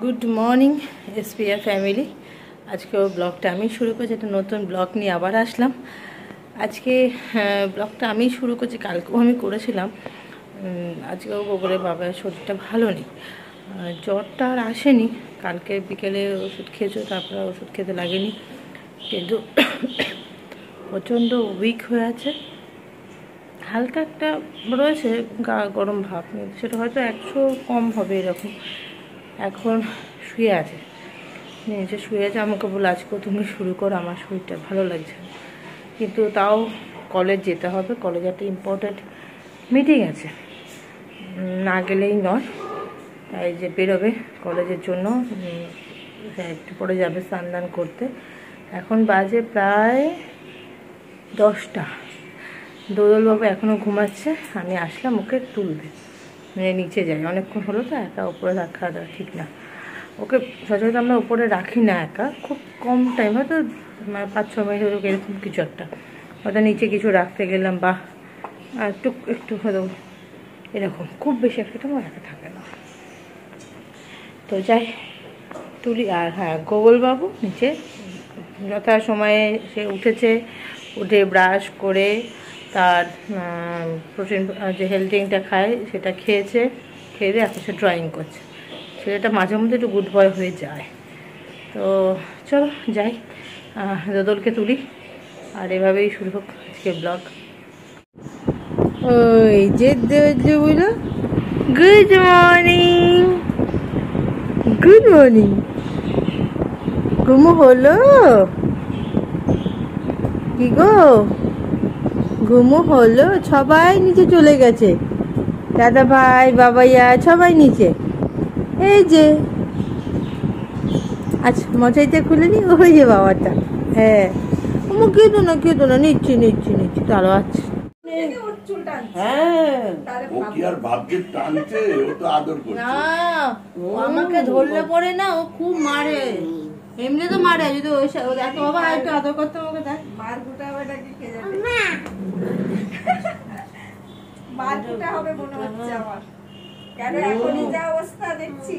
Good morning SPR family. আজকেও ব্লগটা আমি শুরু করছি, একটা নতুন ব্লগ নিয়ে আবার আসলাম। আজকে ব্লগটা আমি শুরু করছি, কালকেও আমি করেছিলাম। আজকেও গোবরের বাবার শরীরটা ভালো নেই, জ্বরটা আর আসেনি। কালকে বিকেলে ওষুধ খেয়েছো, তারপরে ওষুধ খেতে লাগেনি, কিন্তু প্রচণ্ড উইক হয়ে আছে। হালকা একটা রয়েছে গা গরম ভাব, সেটা হয়তো 100 কম হবে এরকম। এখন শুয়ে আছে, নিচে শুয়ে আছে। আমাকে বলে আজকেও তুমি শুরু করো, আমার শরীরটা ভালো লাগছে। কিন্তু তাও কলেজ যেতে হবে, কলেজে একটা ইম্পর্ট্যান্ট মিটিং আছে, না গেলেই নয়। তাই যে বেরোবে কলেজের জন্য, একটু পরে যাবে স্নান করতে। এখন বাজে প্রায় 10টা। দোদলবাবু এখনও ঘুমাচ্ছে, আমি আসলাম ওকে তুলবে, মানে নিচে যাই। অনেকক্ষণ হলো তো, একা উপরে রাখা ঠিক না। ওকে সচরাচর আমরা উপরে রাখি না একা, খুব কম টাইম, হয়তো 5-6 মিনিট এরকম কিছু একটা, হয়তো নিচে কিছু রাখতে গেলাম বা একটু হয়তো এরকম, খুব বেশি একটা আমার একা থাকে না। তো যাই তুলি। আর হ্যাঁ, গোগলবাবু নিচে যথা সময়ে সে উঠেছে, উঠে ব্রাশ করে তার প্রোটিন যে হেলথ ড্রিঙ্কটা খায় সেটা খেয়েছে, খেয়ে এখন সে ড্রয়িং করছে। ছেলেটা মাঝে মধ্যে একটু গুড বয় হয়ে যায়। তো চলো যাই, দোদলকে তুলি, আর এভাবেই শুরু হোক আজকে ব্লগ। ওই যে বললো গুড মর্নিং, গুড মর্নিং। ঘুমো হলো কি গো? ঘুমো হলো? সবাই নিচে চলে গেছে, দাদা ভাই বাবাইয়া সবাই নিচে। এই যে আচ্ছা, মশাইটা খুলে নি, ওই যে বাবাটা। হ্যাঁ, কেতো না, নিচ্ছি তারও আছে। আমাকে ধরলে পরে না, ও খুব মারে, এমনি তো মারে। যদি বাবা একটু আদর করতে, আমাকে দেখ মার গুটা হবে মনে হচ্ছে আমার, কেন এখনই যা অবস্থা দেখছি,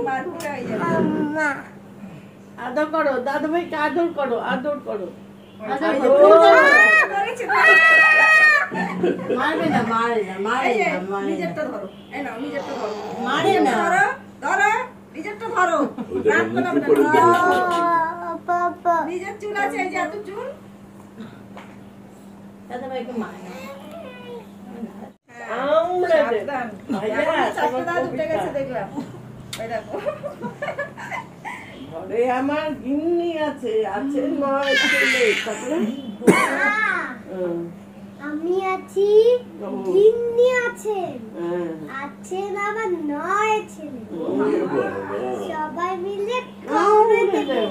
মারকুটা হয়ে যাবে। আদর করো দাদু ভাইকে, আদর করো। মারবে না, নিজেরটা ধরো, মারে না, ধরো নিজেরটা ধরো, নিজের চুল আছে, এই যে এত চুল। দাদা ভাইকে মারে না, আমার গিন্নি আছে, আমি আছি, গিন্নি আছে, আছেন আমার 9 ছেলে, সবাই মিলে খাবে দেবে,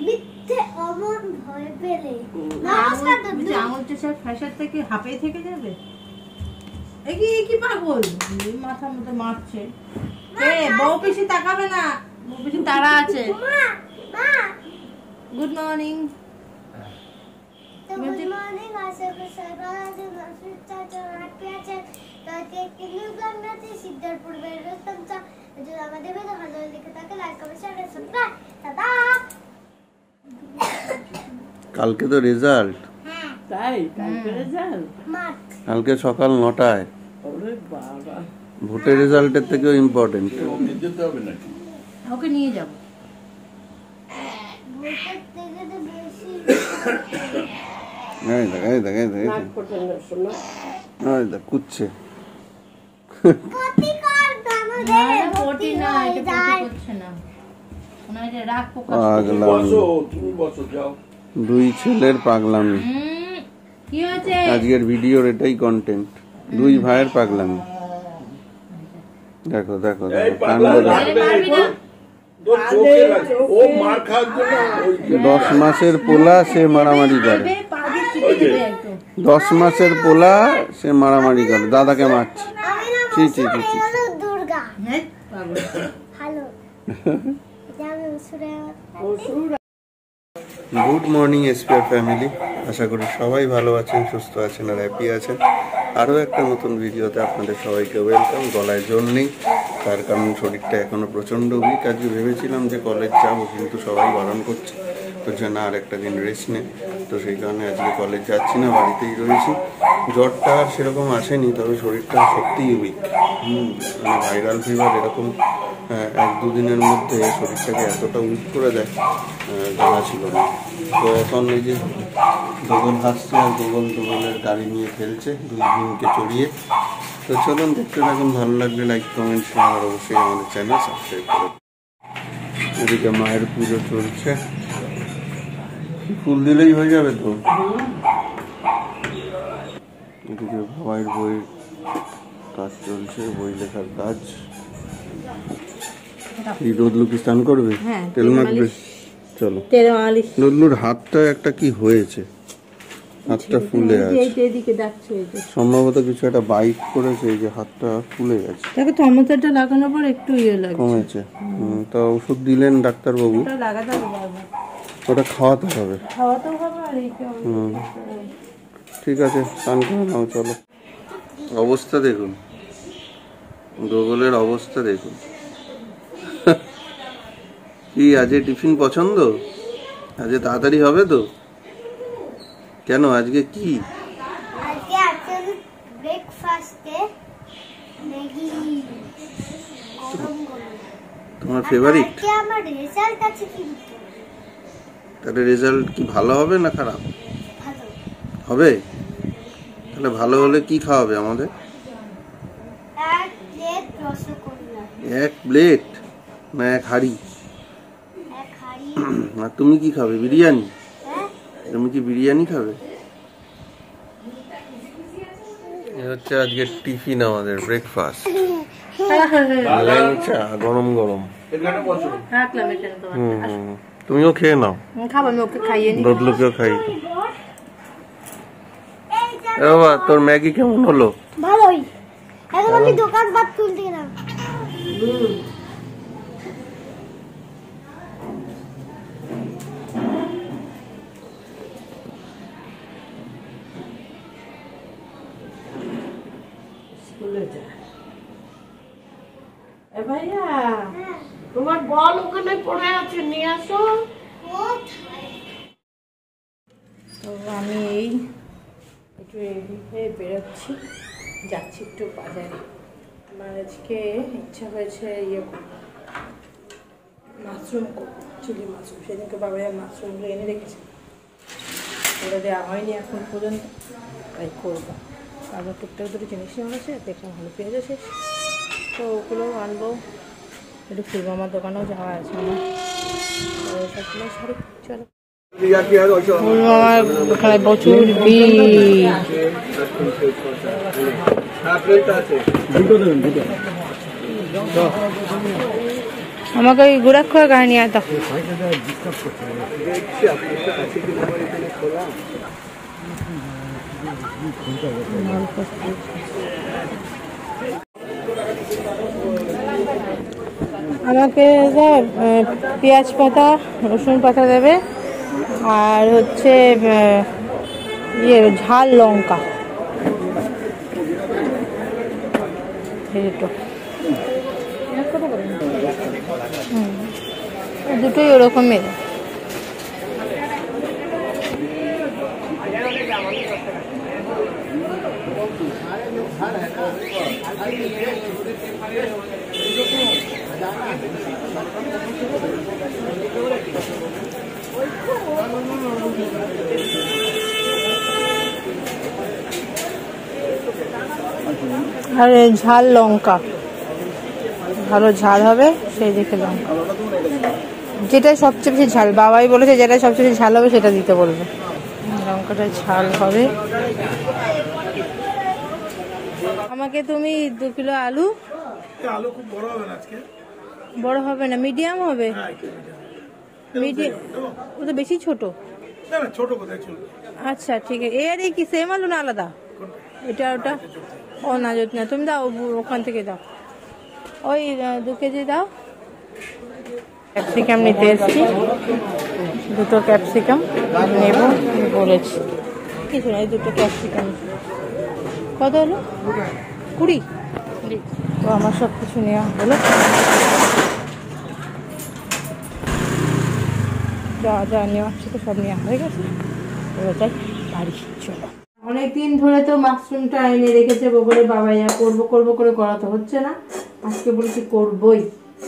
মিথ্যে অমন ভয় পেলে। আঙুল চোষার ফ্যাশন থেকে হাঁপে থেকে যাবে। কি পাগল, মাথা মতো মারছে। বউ পিসি তাকাবে না, বউ পিসি তারা আছে। Good morning. গুড মর্নিং, আশা করি সবাই সুস্থ আছেন, হ্যাপি আছেন। তাকে কিলো গান্নাতে সিদ্ধারপুর বেরোতাম চা, যদি আমাদের ভিডিও ভালো লাগে তাকে like comment share subscribe. Tata. কালকে তো রেজাল্ট। হ্যাঁ তাই, কালকে রেজাল্ট কালকে সকাল 9টায়। ওরে বাবা, ভোটের রেজাল্টের থেকেও ইম্পর্টেন্ট। ওকে নিয়ে যাব। ভোটের থেকে তো বেশি কুচ্ছে ক্ষতিকর দামদের ক্ষতি না, এটা করছে না, ওনারে রাগ পোকা। দুই ছেলের পাগলামি। কি হয়েছে আজকের ভিডিওর এটাই কন্টেন্ট, দুই ভাইয়ের পাগলামি। দেখো দেখো কাণ্ড দেখো। 10 মাসের পোলা সে মারামারি করে, 10 মাসের পোলা সে মারামারি করে, দাদাকে মারছে। Durga hello. Good morning SPR family, আশা করি সবাই ভালো আছেন, সুস্থ আছেন আর হ্যাপি আছেন। আরও একটা নতুন ভিডিওতে আপনাদের সবাইকে ওয়েলকাম। গলায় জল নেই, তার কারণ শরীরটা এখনো প্রচণ্ড উইক। আজকে ভেবেছিলাম যে কলেজ যাবো, কিন্তু সবাই বারণ করছে, তো যে না আর একটা দিন রেস্ট নে। তো সেই কারণে আজকে কলেজ যাচ্ছি না, বাড়িতেই রয়েছি। জ্বরটা আর সেরকম আসেনি, তবে শরীরটা সত্যিই উইক। মানে ভাইরাল ফিভার এরকম 1-2 দিনের মধ্যে শরীরটাকে এতটা উইক করে দেয় জানা ছিল না। তো এখন এই যে গোগল হাসছে আর গোগলের গাড়ি নিয়ে ফেলছে 2 দিনকে চড়িয়ে। তো চলুন দেখতে থাকুন, ভালো লাগলে লাইক কমেন্ট শেয়ার আর অবশ্যই আমাদের চ্যানেল সাবস্ক্রাইব করুন। এদিকে মায়ের পুজো চলছে, ফুল দিলেই হয়ে যাবে তো। এদিকে ভাইয়ের বইয়ের কাজ চলছে, বই লেখার কাজ। এই রোদলু কি স্নান করবে? তেল মাখবে? চলো। রোদলুর হাতটা একটা কি হয়েছে, হাতটা ফুলে আছে, সম্ভবত কিছু একটা বাইট করেছে, এই যে হাতটা ফুলে গেছে। দেখো থর্মোমিটারটা লাগানোর পর একটু লাগছে, কমেছে। তা ওষুধ দিলেন ডাক্তারবাবু? লাগাতে হবে, ওটা খাওয়াতে হবে। আর ঠিক আছে, স্নান করে নাও চলো। অবস্থা দেখুন, গোগলের অবস্থা দেখুন। কি আজকে টিফিন পছন্দ? আজকে তাড়াতাড়ি হবে তো? কেন আজকে কি? আজকে অ্যাকচুয়ালি ব্রেকফাস্টে ম্যাগি গরম গরম। তোমার ফেভারিট? আজকে আমার রেজাল্ট আছে কিন্তু। তাহলে রেজাল্ট কি ভালো হবে না খারাপ ভালো হবে? তাহলে ভালো হলে কি খাওয়াবে আমাদের? 1 প্লেট রসগোল্লা। 1 প্লেট না 1 হাঁড়ি? 1 হাঁড়ি। আর তুমি কি খাবে? বিরিয়ানি? হ্যাঁ, তুমি কি বিরিয়ানি খাবে? এ হচ্ছে আজকে টিফিন, আমাদের ব্রেকফাস্ট। ল্যাংচা গরম গরম। তুমিও খেয়ে নাও, খাবো, আমি ওকে খাইয়ে নি। রোদলুকেও খাই। বাবা তোর ম্যাগি কেমন হলো? ভালোই। এখন আমি দোকান বাদ তুলতে গেলাম। ভাইয়া তোমার বল ওখানে পড়ে আছে, নিয়ে আসো। তো আমি এই একটু রেডি হয়ে বেরোচ্ছি, যাচ্ছি একটু বাজারে। আমার আজকে ইচ্ছা হয়েছে মাশরুম করবো, চিলি মাশরুম। সেদিনকে বাবা মাশরুমগুলো এনে রেখেছে, ওটা দেওয়া হয়নি এখন পর্যন্ত, তাই করবো। আবার টুকটাক দুটো জিনিস নেওয়া আছে, দেখলাম ভালো পেঁয়াজ আছে, তো ওগুলোও আনবো। একটু ফুলমামার দোকানেও যাওয়া আছে আমার, সবগুলো সারি। চলো, ফুলমামার ওখানে প্রচুর ভিড়। আমাকে ওই গুড়াক্ষর গাড়ি নিয়ে আসতো। আমাকে পেঁয়াজ পাতা, রসুন পাতা দেবে, আর হচ্ছে ঝাল লঙ্কা দুটোই ওরকমই। আর ঝাল লঙ্কা, ভালো ঝাল হবে সেই দেখে লঙ্কা, যেটা সবচেয়ে বেশি ঝাল, বাবাই বলেছে যেটা সবচেয়ে বেশি ঝাল হবে সেটা দিতে বলবে। লঙ্কাটা ঝাল হবে। আমাকে তুমি 2 কিলো আলু। আলু খুব বড় হবে না আজকে? বড় হবে না, মিডিয়াম হবে। মিডিয়াম ও তো বেশি ছোট। না না, ছোট কোথায় চলবে? আচ্ছা ঠিক আছে। এর কি সেম আলু না আলাদা? এটা ওটা ও না, যদি না তুমি দাও, ওখান থেকে দাও। ওই 2 কেজি দাও। ক্যাপসিকাম নিতে এসেছি, 2টো ক্যাপসিকাম নেব বলেছি। কিছু না, এই 2টো ক্যাপসিকাম কত হলো? 20। তো আমার সব কিছু নেওয়া হলো, যা যা নেওয়া ছিল সব নেওয়া হয়ে গেছে। এবার যাই বাড়ি। চলো, অনেকদিন ধরে তো মাশরুমটা এনে রেখেছে বলে বাবা ইয়া করবো করবো করে করা তো হচ্ছে না, আজকে বলেছি করবোই।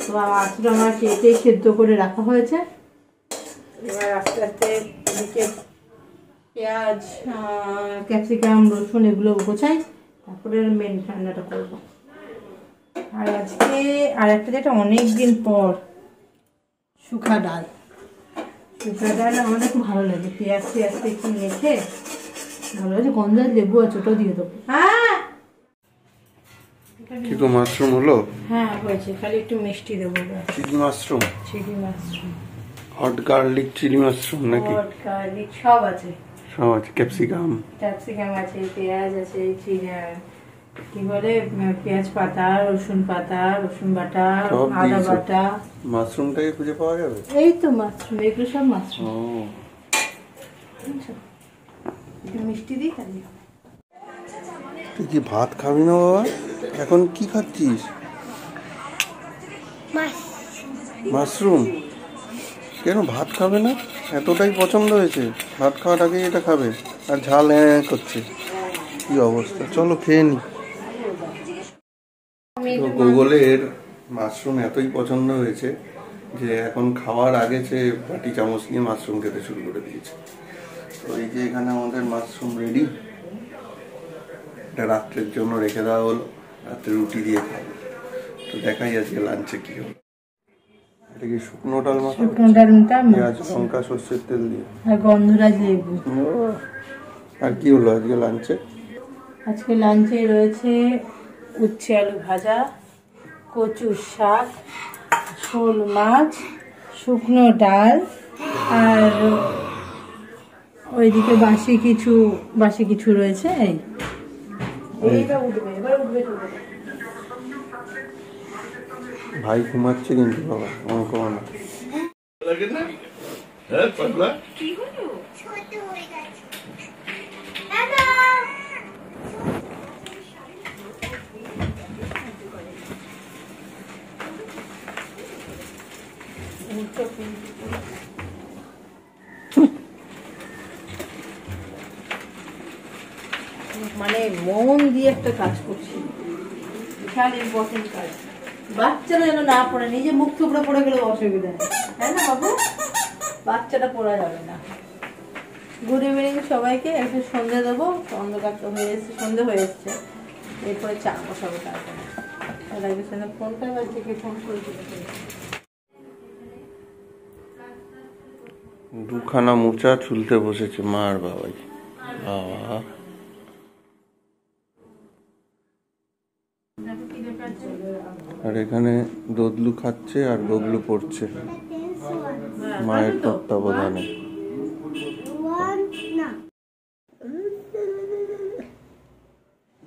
তো মাছটা আমার কেটে সেদ্ধ করে রাখা হয়েছে। এবার আস্তে আস্তে এদিকে পেঁয়াজ, ক্যাপসিকাম, রসুন এগুলো গোছাই, তারপরে মেন রান্নাটা করবো। আর আজকে আর একটা যেটা অনেক দিন পর, শুকা ডাল। শুকা ডাল আমাদের খুব ভালো লাগে, পেঁয়াজ একটু মেখে ভালো লাগে। গন্ধের লেবু আছে, ওটাও দিয়ে দেবো। হ্যাঁ কিন্তু মাশরুম হলো? হ্যাঁ হয়েছে, খালি একটু মিষ্টি দেবো। Chilli mushroom, chilli mushroom, hot garlic chilli mushroom নাকি? হট গার্লিক সব আছে, সব আছে। ক্যাপসিকাম আছে, পেঁয়াজ আছে, কি বলে পেঁয়াজ পাতা, রসুন পাতা, রসুন বাটা, আদা বাটা। মাশরুমটাকে খুঁজে পাওয়া যাবে? এই তো মাশরুম, এগুলো সব মাশরুম। মিষ্টি দিই খালি। তুই কি ভাত খাবি না বাবা? এখন কি খাচ্ছিস? মাশরুম। কেন ভাত খাবে না? এতটাই পছন্দ হয়েছে, ভাত খাওয়ার আগেই এটা খাবে, আর ঝাল করছে। কি অবস্থা, চলো খেয়ে নি। তো গুগলের মাশরুম এতই পছন্দ হয়েছে যে এখন খাওয়ার আগে সে বাটি চামচ নিয়ে মাশরুম খেতে শুরু করে দিয়েছে। তো এই যে এখানে আমাদের মাশরুম রেডি, এটা রাত্রের জন্য রেখে দেওয়া হলো, রাত্রে রুটি দিয়ে খাবো। তো দেখাই আজকে লাঞ্চে কি হলো। এটা কি শুকনো ডাল মাখা, পেঁয়াজ লঙ্কা সর্ষের তেল দিয়ে, আর গন্ধরাজ লেবু। আর কি হলো আজকে লাঞ্চে? আজকে লাঞ্চে রয়েছে উচ্ছে আলু ভাজা, কচুর শাক, শোল মাছ, শুকনো ডাল, আর ওইদিকে বাসি কিছু রয়েছে। এইটা উঠবে, এবার উঠবে। ভাই ঘুমাচ্ছে কিন্তু বাবা, আমার ঘুমানো লাগে না। হ্যাঁ পাগলা, ছোট হয়ে গেছে। মানে মন দিয়ে একটা কাজ করছি, বিশাল ইম্পর্টেন্ট কাজ। বাচ্চারা যেন না পড়ে, নিজে মুখ থুবড়ে পড়ে গেলে অসুবিধা নেই, তাই না বাবু? বাচ্চাটা পড়া যাবে না। গুড ইভিনিং সবাইকে। একটু সন্ধে দেবো, অন্ধকার তো হয়ে এসছে, সন্ধে হয়ে এসছে। এরপরে চা বসাবো, তারপরে তার আগে সঙ্গে ফোনটা বাচ্চাকে ফোন করে দিতে। দুখানা মোচা চুলতে বসেছে মা আর বাবাই। বাবা আর এখানে দদলু খাচ্ছে আর বগলু পড়ছে মায়ের তত্ত্বাবধানে।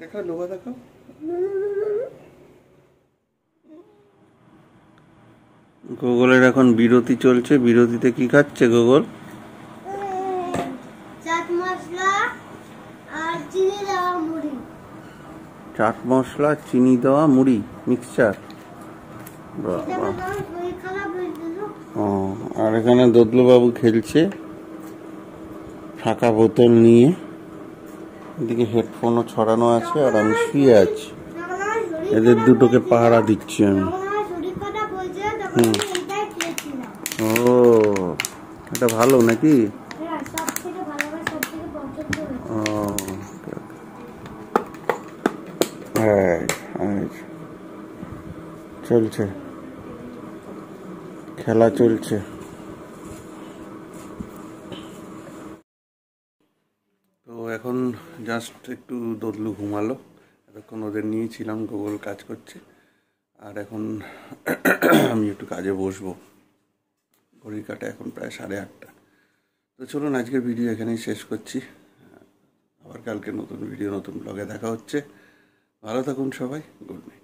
দেখা লোবা দেখাও। গুগলের এখন বিরতি চলছে, বিরতিতে কি খাচ্ছে গুগল? চাট মশলা আর চিনি দেওয়া মুড়ি। চাট মশলা চিনি দেওয়া মুড়ি মিক্সচার। ও, আর এখানে দদলু বাবু খেলছে ফাঁকা বোতল নিয়ে, এদিকে হেডফোনও ছড়ানো আছে, আর আমি শুয়ে আছি, এদের দুটোকে পাহারা দিচ্ছি আমি। ও, এটা ভালো নাকি? ও, হ্যাঁ, চলছে, খেলা চলছে। তো এখন জাস্ট একটু দদলু ঘুমালো, এতক্ষণ ওদের নিয়েছিলাম, গুগল কাজ করছে, আর এখন আমি একটু কাজে বসবো। ঘড়ির কাটা এখন প্রায় 8:30। তো চলুন আজকের ভিডিও এখানেই শেষ করছি, আবার কালকে নতুন ভিডিও নতুন ব্লগে দেখা হচ্ছে। ভালো থাকুন সবাই, গুড নাইট।